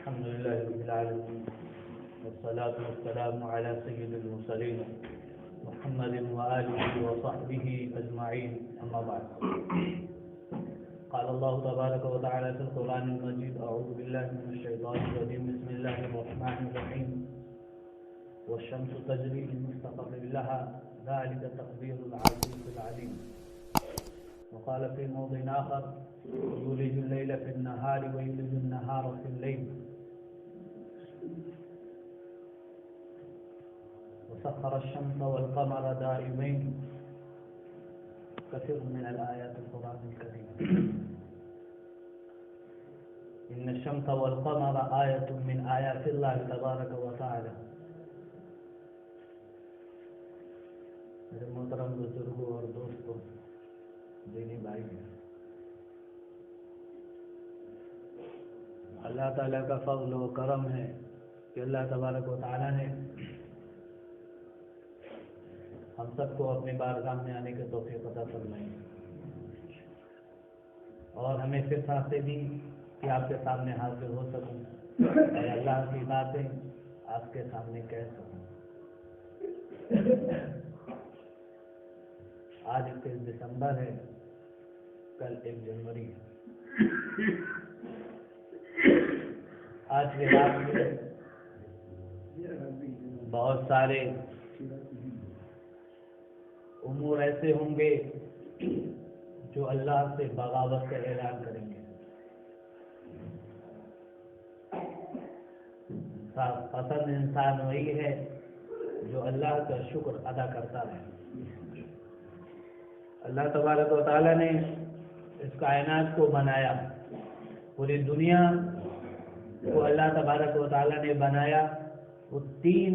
الحمد لله رب العالمين والصلاة والسلام على سيد المرسلين محمد وآله وصحبه أجمعين أما بعد. قال الله تبارك وتعالى في القرآن المجيد: أعوذ بالله من الشيطان الرجيم. بسم الله الرحمن الرحيم. والشمس تجري لمستقر لها ذلك تقدير العزيز العليم. وقال في موضع آخر: يولج الليل في النهار ويولج النهار في الليل وسخر الشمس والقمر دائبين. كثير من الآيات القرآن الكريم. إن الشمس والقمر آية من آيات الله تبارك وتعالى. میرے محترم بزرگوں اور دوستوں، دینی بھائی، اللہ تعالیٰ کا فضل و کرم ہے کہ اللہ تبارک و تعالیٰ نے ہم سب کو اپنی بارگاہ میں آنے کے توفیق عطا فرمائی، اور ہمیں فطرت سے بھی کہ آپ کے سامنے حاضر ہو سکوں اور اللہ کی باتیں آپ کے سامنے کہہ سکوں۔ آج 31 دسمبر ہے، کل 1 جنوری ہے۔ آج کے رات میں بہت سارے امور ایسے ہوں گے جو اللہ سے بغاوت کا اعلان کریں گے۔ پسند انسان وہی ہے جو اللہ کا شکر ادا کرتا ہے۔ اللہ تبارک و تعالیٰ نے اس کائنات کو بنایا، پوری دنیا کو اللہ تبارک و تعالیٰ نے بنایا۔ وہ 3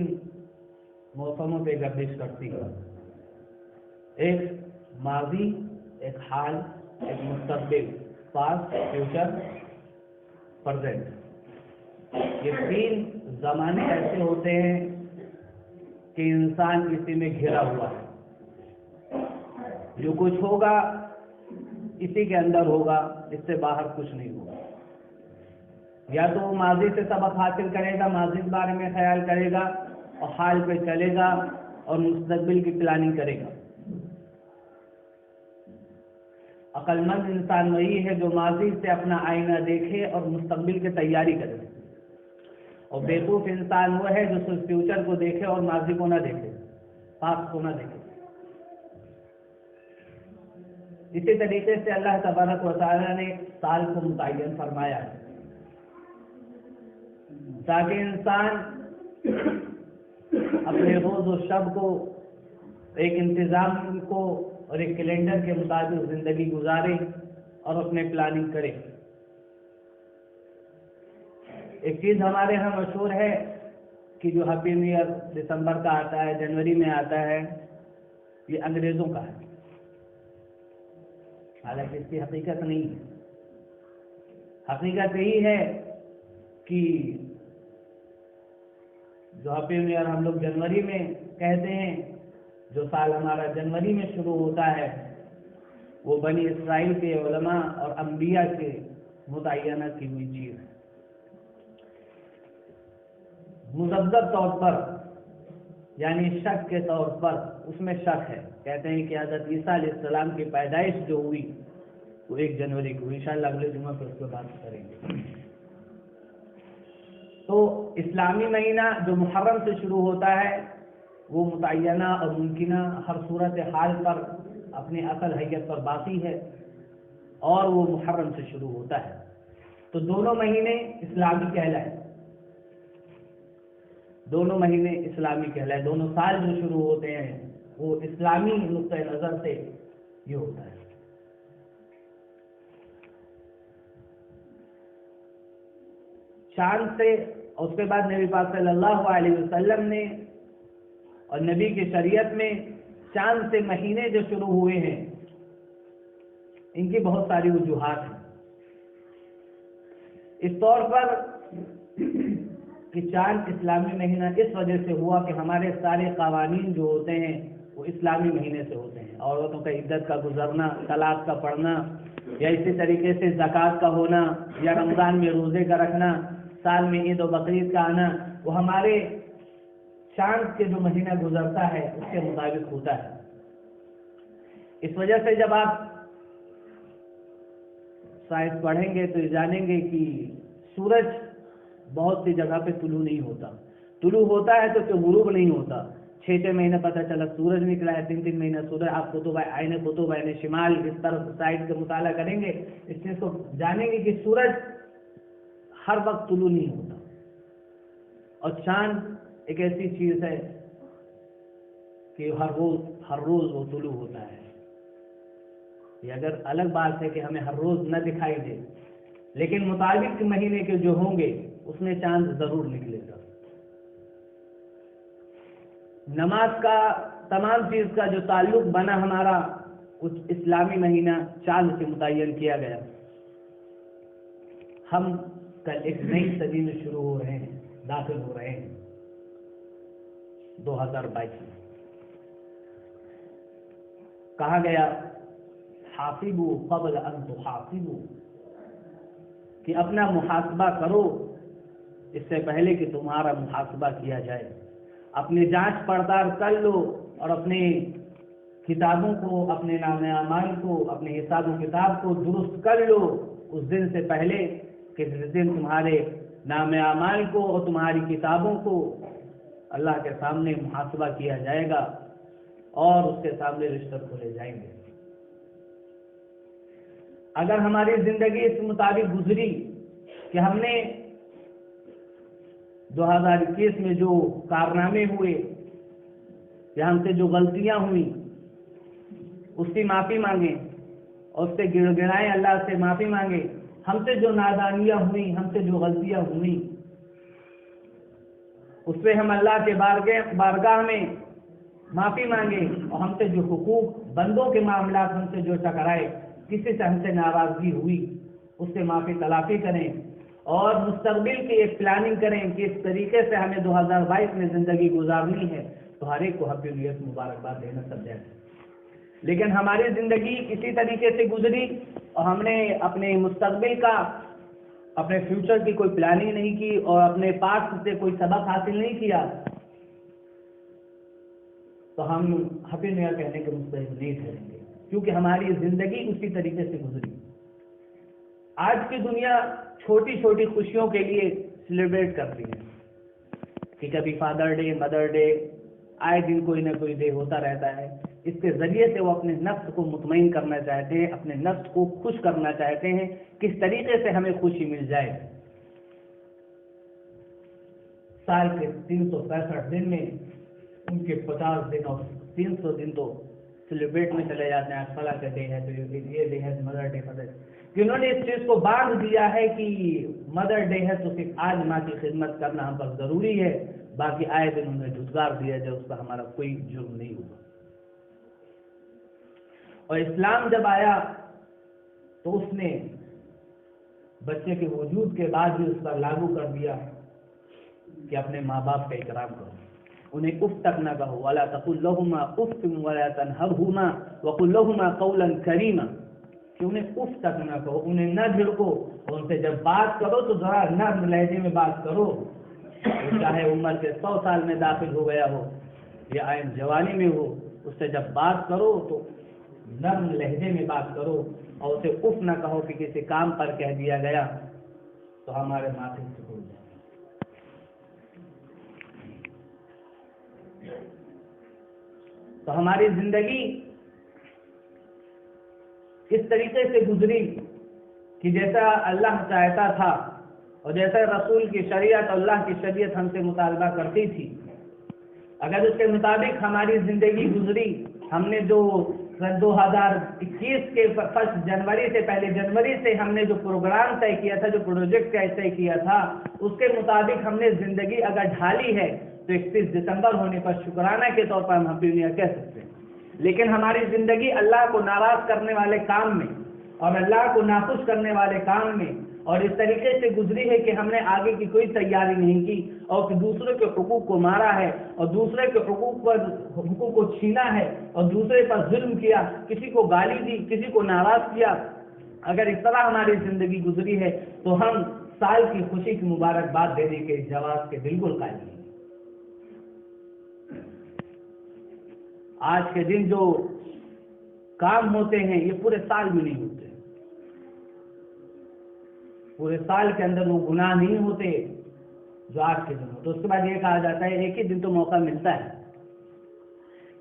موسموں پہ گردش کرتی ہے، ایک ماضی، ایک حال، ایک مستقبل، پاسٹ، فیوچر، پریزنٹ۔ یہ 3 زمانے ایسے ہوتے ہیں کہ انسان اسی میں گھرا ہوا ہے، جو کچھ ہوگا اسی کے اندر ہوگا، اس سے باہر کچھ نہیں ہوگا۔ یا تو وہ ماضی سے سبق حاصل کرے گا، ماضی کے بارے میں خیال کرے گا اور حال پہ چلے گا اور مستقبل کی پلاننگ کرے گا۔ عقل مند انسان وہی ہے جو ماضی سے اپنا آئینہ دیکھے اور مستقبل کی تیاری کرے، اور بیوقوف انسان وہ ہے جو صرف فیوچر کو دیکھے اور ماضی کو نہ دیکھے، پاسٹ کو نہ دیکھے۔ اسی طریقے سے اللہ تبارک و تعالیٰ نے سال کو متعین فرمایا ہے تاکہ انسان اپنے روز و شب کو ایک انتظام کو اور ایک کیلنڈر کے مطابق زندگی گزارے اور اپنے پلاننگ کرے۔ ایک چیز ہمارے ہاں مشہور ہے کہ جو ہیپی نیو ایئر دسمبر کا آتا ہے، جنوری میں آتا ہے، یہ انگریزوں کا ہے، حالانکہ اس کی حقیقت نہیں ہے۔ حقیقت یہی ہے کہ جو ہیپی نیو ایئر ہم لوگ جنوری میں کہتے ہیں، جو سال ہمارا جنوری میں شروع ہوتا ہے، وہ بنی اسرائیل کے علماء اور انبیاء کے متعینہ کی ہوئی چیز ہے۔ مذبذب طور پر یعنی شک کے طور پر اس میں شک ہے، کہتے ہیں کہ حضرت عیسیٰ علیہ السلام کی پیدائش جو ہوئی وہ 1 جنوری کو، انشاءاللہ اگلے جمعہ پر اس پہ بات کریں گے۔ تو اسلامی مہینہ جو محرم سے شروع ہوتا ہے وہ متعینہ اور ممکنہ ہر صورت حال پر اپنی اصل حیت پر باقی ہے، اور وہ محرم سے شروع ہوتا ہے۔ تو دونوں مہینے اسلامی کہلائے، دونوں مہینے اسلامی کہلائے، دونوں سال جو شروع ہوتے ہیں وہ اسلامی نقطۂ نظر سے یہ ہوتا ہے۔ چاند سے، اور اس کے بعد نبی پاک صلی اللہ علیہ وسلم نے اور نبی کی شریعت میں چاند سے مہینے جو شروع ہوئے ہیں ان کی بہت ساری وجوہات ہیں۔ اس طور پر کہ چاند اسلامی مہینہ اس وجہ سے ہوا کہ ہمارے سارے قوانین جو ہوتے ہیں وہ اسلامی مہینے سے ہوتے ہیں۔ عورتوں کا عدت کا گزرنا، طلاق کا پڑھنا، یا اسی طریقے سے زکوٰۃ کا ہونا، یا رمضان میں روزے کا رکھنا، سال میں عید و بقرعید کا آنا وہ ہمارے چاند کے جو مہینہ گزرتا ہے اس کے مطابق ہوتا ہے. اس وجہ سے جب آپ سائنس پڑھیں گے تو یہ جانیں گے کہ سورج بہت سی جگہ پہ طلوع نہیں ہوتا. طلوع ہوتا ہے تو غروب نہیں ہوتا. 6 مہینے پتہ چلا سورج نکلا ہے, 3 مہینہ سورج. آپ قطب عین شمال اس طرف سائڈ کا مطالعہ کریں گے, اس چیز کو جانیں گے کہ سورج ہر وقت طلوع نہیں ہوتا. اور چاند ایک ایسی چیز ہے کہ ہر روز وہ طلوع ہوتا ہے. یہ اگر الگ بات ہے کہ ہمیں ہر روز نہ دکھائی دے, لیکن مطابق مہینے کے جو ہوں گے اس میں چاند ضرور نکلے گا. نماز کا تمام چیز کا جو تعلق بنا ہمارا کچھ اسلامی مہینہ چاند سے متعین کیا گیا. ہم کل ایک نئی صدی میں شروع ہو رہے ہیں, داخل ہو رہے ہیں 2022 میں. کہا گیا حاسبوا قبل ان تحاسبوا, کہ اپنا محاسبہ کرو اس سے پہلے کہ تمہارا محاسبہ کیا جائے. اپنی جانچ پڑتال کر لو اور اپنے کتابوں کو, اپنے نام اعمال کو, اپنے حساب و کتاب کو درست کر لو اس دن سے پہلے کہ جس دن تمہارے نام اعمال کو اور تمہاری کتابوں کو اللہ کے سامنے محاسبہ کیا جائے گا اور اس کے سامنے رجسٹر کھولے جائیں گے. اگر ہماری زندگی اس مطابق گزری کہ ہم نے 2021 میں جو کارنامے ہوئے یا ہم سے جو غلطیاں ہوئیں اس کی معافی مانگیں اور اس سے گڑ گڑائیں, اللہ سے معافی مانگیں. ہم سے جو نادانیاں ہوئیں, ہم سے جو غلطیاں ہوئیں, اس پہ ہم اللہ کے بارگاہ میں معافی مانگیں اور ہم سے جو حقوق بندوں کے معاملات ہم سے جو ٹکرائے, کسی سے ہم سے ناراضگی ہوئی, اس سے معافی تلافی کریں اور مستقبل کی ایک پلاننگ کریں کہ اس طریقے سے ہمیں 2022 میں زندگی گزارنی ہے. تو ہر ایک کو ہیپی نیو ایئر مبارکباد دینا سبجیکٹ ہے. لیکن ہماری زندگی اسی طریقے سے گزری اور ہم نے اپنے مستقبل کا, اپنے فیوچر کی کوئی پلاننگ نہیں کی اور اپنے پاسٹ سے کوئی سبق حاصل نہیں کیا, تو ہم ہیپی نیو ایئر کہنے کے مستحق نہیں ٹھہریں گے, کیونکہ ہماری زندگی اسی طریقے سے گزری. آج کی دنیا چھوٹی چھوٹی خوشیوں کے لیے سیلیبریٹ کرتی ہے کہ کبھی فادر ڈے, مدر ڈے, آئے دن کوئی نہ کوئی ڈے ہوتا رہتا ہے. اس کے ذریعے سے وہ اپنے نفس کو مطمئن کرنا چاہتے ہیں, اپنے نفس کو خوش کرنا چاہتے ہیں, کس طریقے سے ہمیں خوشی مل جائے. سال کے 365 دن میں ان کے 50 دن اور 300 دن تو سیلیبریٹ میں چلے جاتے ہیں. فلاں کا ڈے ہے تو یہ ڈے ہے, مدر ڈے, جنہوں نے اس چیز کو باندھ دیا ہے کہ مدر ڈے ہے تو صرف آج ماں کی خدمت کرنا ہم پر ضروری ہے, باقی آئے دن انہیں دھتکار دیا جائے, اس کا ہمارا کوئی جرم نہیں ہوگا. اور اسلام جب آیا تو اس نے بچے کے وجود کے بعد بھی اس پر لاگو کر دیا کہ اپنے ماں باپ کا اکرام کرو, انہیں اف تک نہ کہو. وَلَا تَقُلْ لَهُمَا اُفٍّ وَلَا تَنْهَرْهُمَا وَقُلْ لَهُمَا قَوْلًا كَرِيمًا, کہ انہیں اف تک نہ کہو, انہیں نہ جھڑکو, اور ان سے جب بات کرو تو ذرا نرم لہجے میں بات کرو. چاہے عمر کے 100 سال میں داخل ہو گیا ہو یا آئین جوانی میں ہو, اس سے جب بات کرو تو نرم لہجے میں بات کرو اور اسے اف نہ کہو کہ کسی کام پر کہہ دیا گیا تو ہمارے ماتھے سے ہو جائے. تو ہماری زندگی اس طریقے سے گزری کہ جیسا اللہ چاہتا تھا اور جیسا رسول کی شریعت اور اللہ کی شریعت ہم سے مطالبہ کرتی تھی. اگر اس کے مطابق ہماری زندگی گزری, ہم نے جو 2021 کے 1 جنوری سے پہلے جنوری سے ہم نے جو پروگرام طے کیا تھا, جو پروجیکٹ طے کیا تھا, اس کے مطابق ہم نے زندگی اگر ڈھالی ہے تو 31 دسمبر ہونے پر شکرانہ کے طور پر ہم ہیپی نیو ایئر کہہ سکتے ہیں. لیکن ہماری زندگی اللہ کو ناراض کرنے والے کام میں اور اللہ کو ناخوش کرنے والے کام میں اور اس طریقے سے گزری ہے کہ ہم نے آگے کی کوئی تیاری نہیں کی اور کہ دوسرے کے حقوق کو مارا ہے اور دوسرے کے حقوق کو چھینا ہے اور دوسرے پر ظلم کیا, کسی کو گالی دی, کسی کو ناراض کیا. اگر اس طرح ہماری زندگی گزری ہے تو ہم سال کی خوشی کی مبارکباد دینے کے جواز کے بالکل قائل نہیں۔ آج کے دن جو کام ہوتے ہیں یہ پورے سال میں نہیں ہوتے، پورے سال کے اندر وہ گناہ نہیں ہوتے جو آج کے دن ہوتے۔ اس کے بعد یہ کہا جاتا ہے ایک ہی دن تو موقع ملتا ہے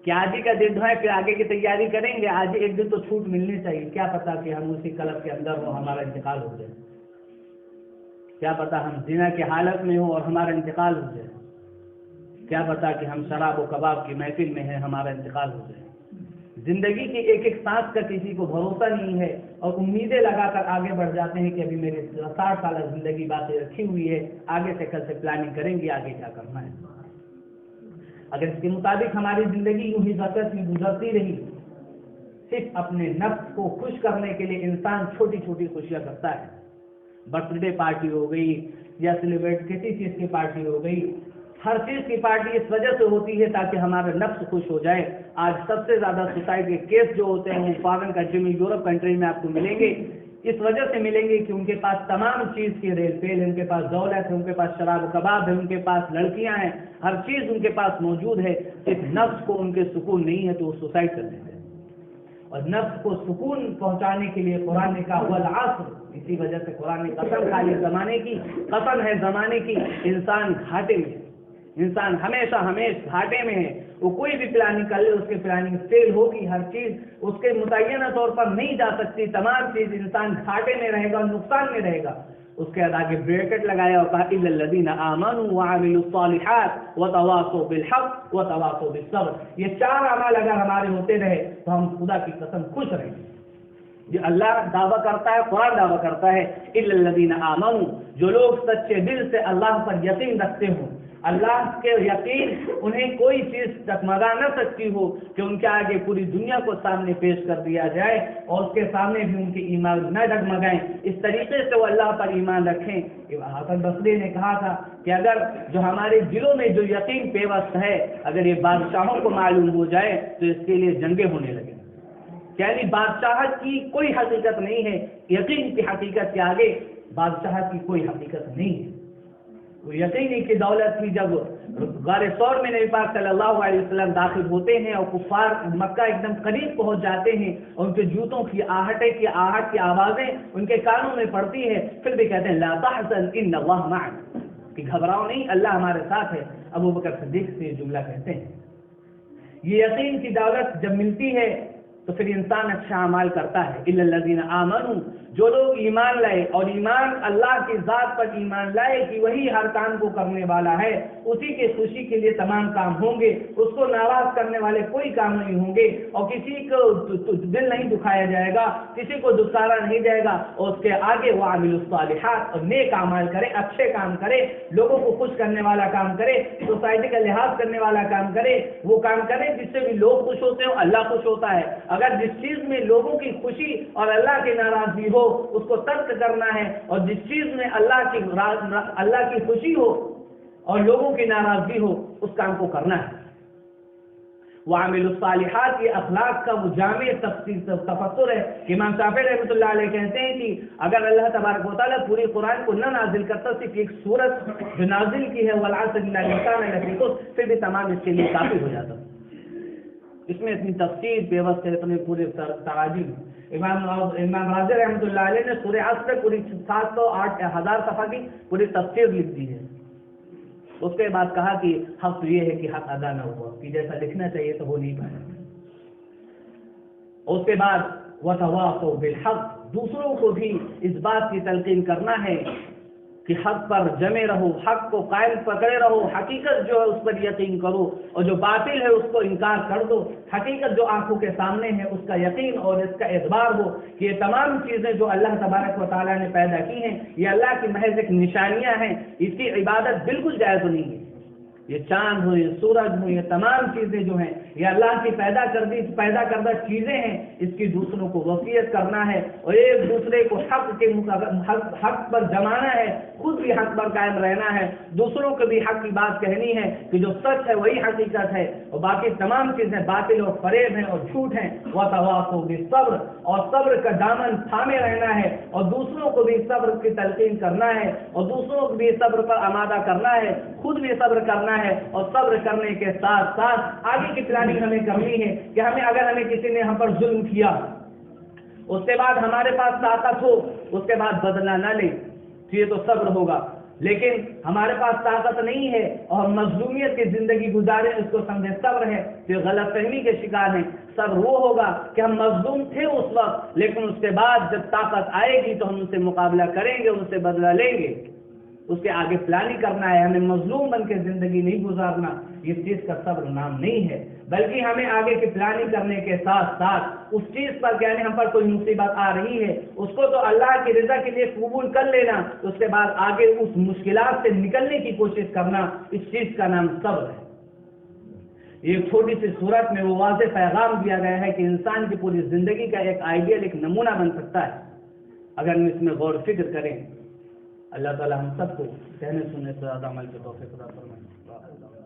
کہ آج ہی کا دن ہے، پھر آگے کی تیاری کریں گے، آج ایک دن تو چھوٹ ملنی چاہیے۔ کیا پتا کہ ہم اسی کلب کے اندر ہو، ہمارا انتقال ہو جائے، کیا پتا ہم زنا کی حالت میں ہو اور ہمارا انتقال ہو جائے، کیا پتا کہ ہم شراب و کباب کی محفل میں ہیں، ہمارا انتقال ہو جائے۔ زندگی کی ایک ایک سانس کا کسی کو بھروسہ نہیں ہے، اور امیدیں لگا کر آگے بڑھ جاتے ہیں کہ ابھی میری 60 سالہ زندگی باقی رکھی ہوئی ہے، آگے سے کل سے پلاننگ کریں گے آگے کیا کرنا ہے۔ اگر اس کے مطابق ہماری زندگی یوں ہی گزرتی رہی، صرف اپنے نفس کو خوش کرنے کے لیے انسان چھوٹی چھوٹی خوشیاں کرتا ہے، برتھ ڈے پارٹی ہو گئی یا سیلیبریٹ کسی چیز کی پارٹی ہو گئی، ہر چیز کی پارٹی اس وجہ سے ہوتی ہے تاکہ ہمارا نفس خوش ہو جائے۔ آج سب سے زیادہ سوسائڈ کے کیس جو ہوتے ہیں وہ فارن کنٹری میں، یورپ کنٹری میں آپ کو ملیں گے، اس وجہ سے ملیں گے کہ ان کے پاس تمام چیز کی ریل پیل، ان کے پاس دولت ہے، ان کے پاس شراب و کباب ہے، ان کے پاس لڑکیاں ہیں، ہر چیز ان کے پاس موجود ہے، صرف نفس کو ان کے سکون نہیں ہے تو وہ سوسائڈ کر لیتے ہیں۔ اور نفس کو سکون پہنچانے کے لیے قرآن نے کہا والعصر، اسی وجہ سے قرآن نے قسم کھا لی زمانے کی، قسم ہے زمانے کی، انسان گھاٹے میں ہے، انسان ہمیشہ گھاٹے میں ہے۔ وہ کوئی بھی پلاننگ کر لے اس کی پلاننگ فیل ہوگی، ہر چیز اس کے متعینہ طور پر نہیں جا سکتی، تمام چیز انسان گھاٹے میں رہے گا، نقصان میں رہے گا۔ اس کے بعد آگے بریکٹ لگایا اور کہا الا الذین آمنوا وعملوا الصالحات وتواصوا بالحق وتواصوا بالصبر۔ یہ 4 اعمال اگر ہمارے ہوتے رہے تو ہم خدا کی قسم خوش رہیں گے۔ یہ اللہ دعویٰ کرتا ہے، قرآن دعویٰ کرتا ہے الا الذین آمنوا، جو لوگ سچے دل سے اللہ پر یقین رکھتے ہوں، اللہ کے یقین انہیں کوئی چیز ڈگمگا نہ سکتی ہو کہ ان کے آگے پوری دنیا کو سامنے پیش کر دیا جائے اور اس کے سامنے بھی ان کے ایمان نہ ڈگمگائیں، اس طریقے سے وہ اللہ پر ایمان رکھیں۔ حسن بصری نے کہا تھا کہ اگر جو ہمارے دلوں میں جو یقین پیوست ہے اگر یہ بادشاہوں کو معلوم ہو جائے تو اس کے لیے جنگیں ہونے لگیں، یعنی بادشاہت کی کوئی حقیقت نہیں ہے، یقین کی حقیقت کے آگے بادشاہت کی کوئی حقیقت نہیں ہے۔ وہ یقینی کی دولت تھی جب غار ثور میں نبی پاک صلی اللہ علیہ وسلم داخل ہوتے ہیں اور کفار مکہ ایک دم قریب پہنچ جاتے ہیں اور ان کے جوتوں کی آہٹ کی آوازیں ان کے کانوں میں پڑتی ہے، پھر بھی کہتے ہیں لا تحزن ان اللہ معنا، کہ گھبراؤ نہیں، اللہ ہمارے ساتھ ہے۔ ابو بکر صدیق سے یہ جملہ کہتے ہیں۔ یہ یقین کی دولت جب ملتی ہے تو پھر انسان اچھا اعمال کرتا ہے۔ الا الذین آمنوا، جو لوگ ایمان لائے اور ایمان اللہ کی ذات پر ایمان لائے کہ وہی ہر کام کو کرنے والا ہے، اسی کے خوشی کے لیے تمام کام ہوں گے، اس کو ناراض کرنے والے کوئی کام نہیں ہوں گے، اور کسی کو دل نہیں دکھایا جائے گا، کسی کو دکھارا نہیں جائے گا، اور اس کے آگے وہ عامل الصالحات، اور نیک اعمال کرے، اچھے کام کرے، لوگوں کو خوش کرنے والا کام کرے، سوسائٹی کا لحاظ کرنے والا کام کرے، وہ کام کرے جس سے بھی لوگ خوش ہوتے ہوں، اللہ خوش ہوتا ہے۔ اگر جس چیز میں لوگوں کی خوشی اور اللہ کی ناراضگی ہو اس کو ترک کرنا ہے، اور جس چیز میں اللہ کی خوشی ہو اور لوگوں کی ناراضگی ہو اس کام کو کرنا ہے۔ وعمل الصالحات، یہ اخلاق کا وہ جامع تفسر ہے کہ امام شافعی رحمۃ اللہ علیہ کہتے ہیں کہ اگر اللہ تبارک و تعالیٰ پوری قرآن کو نہ نازل کرتا، صرف ایک سورت جو نازل کی ہے والعصر ان الانسان لفی خسر، پھر بھی تمام اس کے لیے کافی ہو جاتا۔ اس میں اتنی تفسیر پیوست ہے، اتنے پورے تراجم۔ امام رازی رحمۃ اللہ علیہ نے سورہ عصر پوری 708,000 صفحہ کی پوری تفسیر لکھ دی ہے۔ اس کے بعد کہا کہ حق یہ ہے کہ حق ادا نہ ہوا، کہ جیسا لکھنا چاہیے تو ہو نہیں پایا۔ اس کے بعد وتواصوا بالحق، دوسروں کو بھی اس بات کی تلقین کرنا ہے کہ حق پر جمے رہو، حق کو قائم پکڑے رہو، حقیقت جو ہے اس پر یقین کرو، اور جو باطل ہے اس کو انکار کر دو۔ حقیقت جو آنکھوں کے سامنے ہے اس کا یقین اور اس کا اعتبار ہو کہ یہ تمام چیزیں جو اللہ تبارک و تعالیٰ نے پیدا کی ہیں یہ اللہ کی محض ایک نشانیاں ہیں، اس کی عبادت بالکل جائز نہیں ہے۔ یہ چاند ہو، یہ سورج ہو، یہ تمام چیزیں جو ہیں یہ اللہ کی پیدا کردہ چیزیں ہیں، اس کی دوسروں کو وصیت کرنا ہے اور ایک دوسرے کو حق پر جمانا ہے، خود بھی حق پر قائم رہنا ہے، دوسروں کو بھی حق کی بات کہنی ہے کہ جو سچ ہے وہی حقیقت ہے اور باقی تمام چیزیں باطل اور فریب ہیں اور جھوٹ ہیں۔ وتواصوا بالصبر، اور صبر کا دامن تھامے رہنا ہے اور دوسروں کو کو بھی صبر کی تلقین کرنا ہے اور دوسروں کو بھی صبر پر آمادہ کرنا ہے، خود بھی صبر کرنا ہے، اور صبر کرنے کے ساتھ ساتھ آگے کی پلاننگ ہمیں کرنی ہے کہ اگر ہمیں کسی نے ہم پر ظلم کیا، اس کے بعد ہمارے پاس طاقت ہو، اس کے بعد بدلہ نہ لیں، تو یہ تو صبر ہوگا۔ لیکن ہمارے پاس طاقت نہیں ہے اور ہم مظلومیت کی زندگی گزارے، اس کو سمجھے صبر ہے، تو یہ غلط فہمی کے شکار ہیں۔ صبر وہ ہوگا کہ ہم مظلوم تھے اس وقت، لیکن اس کے بعد جب طاقت آئے گی تو ہم ان سے مقابلہ کریں گے، ان سے بدلہ لیں گے، اس کے آگے پلاننگ کرنا ہے۔ ہمیں مظلوم بن کے زندگی نہیں گزارنا، یہ چیز کا صبر نام نہیں ہے، بلکہ ہمیں آگے کی پلاننگ کرنے کے ساتھ ساتھ اس چیز پر یعنی ہم پر کوئی مصیبت آ رہی ہے اس کو تو اللہ کی رضا کے لیے قبول کر لینا، اس کے بعد آگے اس مشکلات سے نکلنے کی کوشش کرنا، اس چیز کا نام صبر ہے۔ یہ چھوٹی سی صورت میں وہ واضح پیغام دیا گیا ہے کہ انسان کی پوری زندگی کا ایک آئیڈیل، ایک نمونہ بن سکتا ہے اگر ہم اس میں غور و فکر کریں۔ اللہ تعالی ہم سب کو کہنے سننے سے زیادہ عمل کے توفیق عطا فرمائے۔